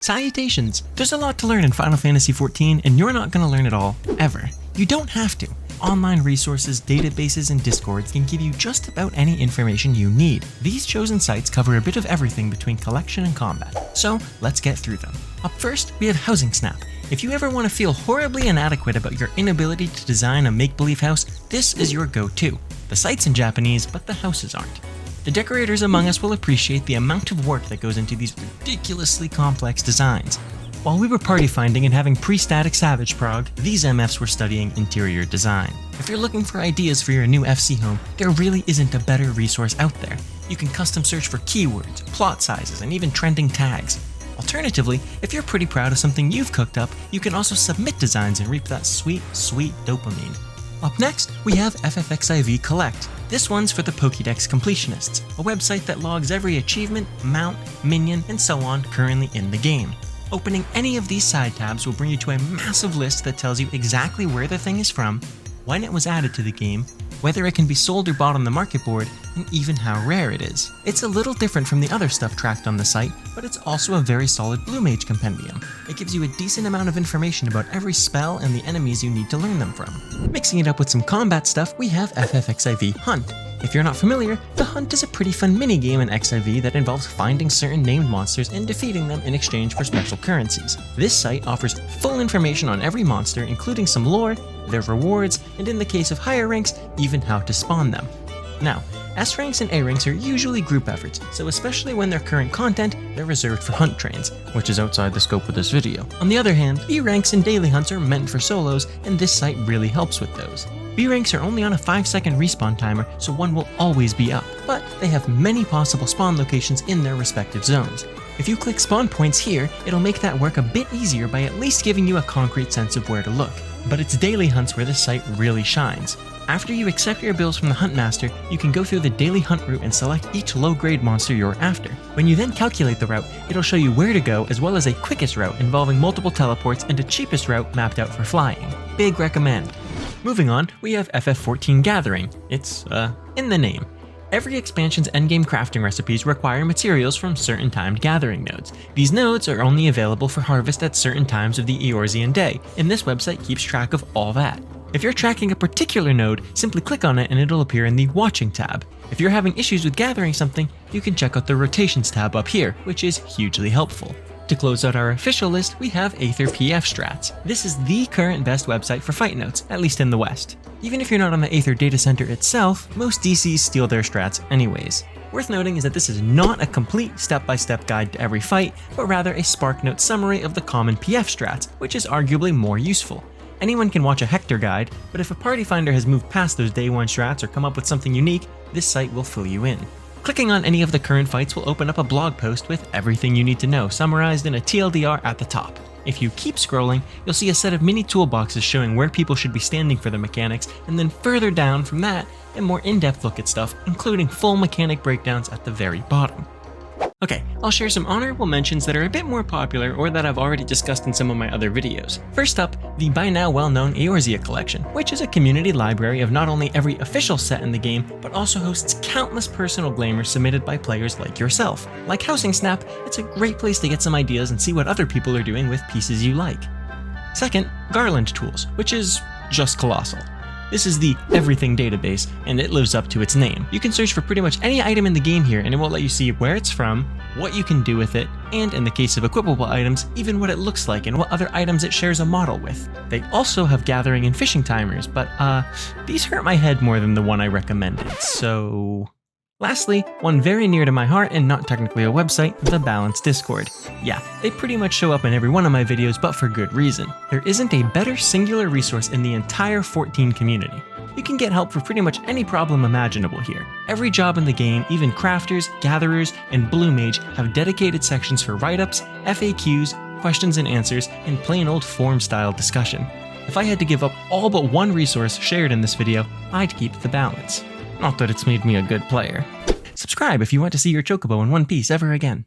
Salutations! There's a lot to learn in Final Fantasy XIV, and you're not going to learn it all, ever. You don't have to. Online resources, databases, and discords can give you just about any information you need. These chosen sites cover a bit of everything between collection and combat, so let's get through them. Up first, we have Housing Snap. If you ever want to feel horribly inadequate about your inability to design a make-believe house, this is your go-to. The site's in Japanese, but the houses aren't. The decorators among us will appreciate the amount of work that goes into these ridiculously complex designs. While we were party finding and having pre-static Savage prog, these MFs were studying interior design. If you're looking for ideas for your new FC home, there really isn't a better resource out there. You can custom search for keywords, plot sizes, and even trending tags. Alternatively, if you're pretty proud of something you've cooked up, you can also submit designs and reap that sweet, sweet dopamine. Up next, we have FFXIV Collect. This one's for the Pokédex completionists, a website that logs every achievement, mount, minion, and so on currently in the game. Opening any of these side tabs will bring you to a massive list that tells you exactly where the thing is from, when it was added to the game, whether it can be sold or bought on the market board, and even how rare it is. It's a little different from the other stuff tracked on the site, but it's also a very solid Blue Mage compendium. It gives you a decent amount of information about every spell and the enemies you need to learn them from. Mixing it up with some combat stuff, we have FFXIV Hunt. If you're not familiar, the Hunt is a pretty fun minigame in XIV that involves finding certain named monsters and defeating them in exchange for special currencies. This site offers full information on every monster, including some lore, their rewards, and in the case of higher ranks, even how to spawn them. Now, S ranks and A ranks are usually group efforts, so especially when they're current content, they're reserved for hunt trains, which is outside the scope of this video. On the other hand, B ranks and daily hunts are meant for solos, and this site really helps with those. B ranks are only on a 5-second respawn timer, so one will always be up, but they have many possible spawn locations in their respective zones. If you click spawn points here, it'll make that work a bit easier by at least giving you a concrete sense of where to look. But it's daily hunts where this site really shines. After you accept your bills from the Hunt Master, you can go through the daily hunt route and select each low-grade monster you're after. When you then calculate the route, it'll show you where to go as well as a quickest route involving multiple teleports and a cheapest route mapped out for flying. Big recommend. Moving on, we have FF14 Gathering. It's, in the name. Every expansion's endgame crafting recipes require materials from certain timed gathering nodes. These nodes are only available for harvest at certain times of the Eorzean day, and this website keeps track of all that. If you're tracking a particular node, simply click on it and it'll appear in the Watching tab. If you're having issues with gathering something, you can check out the Rotations tab up here, which is hugely helpful. To close out our official list, we have Aether PF Strats. This is the current best website for fight notes, at least in the West. Even if you're not on the Aether data center itself, most DCs steal their strats anyways. Worth noting is that this is not a complete step-by-step guide to every fight, but rather a SparkNote summary of the common PF strats, which is arguably more useful. Anyone can watch a Hector guide, but if a party finder has moved past those day one strats or come up with something unique, this site will fill you in. Clicking on any of the current fights will open up a blog post with everything you need to know summarized in a TLDR at the top. If you keep scrolling, you'll see a set of mini toolboxes showing where people should be standing for the mechanics, and then further down from that, a more in-depth look at stuff, including full mechanic breakdowns at the very bottom. Okay, I'll share some honorable mentions that are a bit more popular or that I've already discussed in some of my other videos. First up, the by now well-known Eorzea collection, which is a community library of not only every official set in the game, but also hosts countless personal glamours submitted by players like yourself. Like Housing Snap, it's a great place to get some ideas and see what other people are doing with pieces you like. Second, Garland Tools, which is just colossal. This is the everything database, and it lives up to its name. You can search for pretty much any item in the game here, and it will let you see where it's from, what you can do with it, and in the case of equipable items, even what it looks like and what other items it shares a model with. They also have gathering and fishing timers, but these hurt my head more than the one I recommended, so... Lastly, one very near to my heart and not technically a website, the Balance Discord. Yeah, they pretty much show up in every one of my videos, but for good reason. There isn't a better singular resource in the entire 14 community. You can get help for pretty much any problem imaginable here. Every job in the game, even crafters, gatherers, and Blue Mage have dedicated sections for write-ups, FAQs, questions and answers, and plain old forum-style discussion. If I had to give up all but one resource shared in this video, I'd keep the Balance. Not that it's made me a good player. Subscribe if you want to see your chocobo in one piece ever again.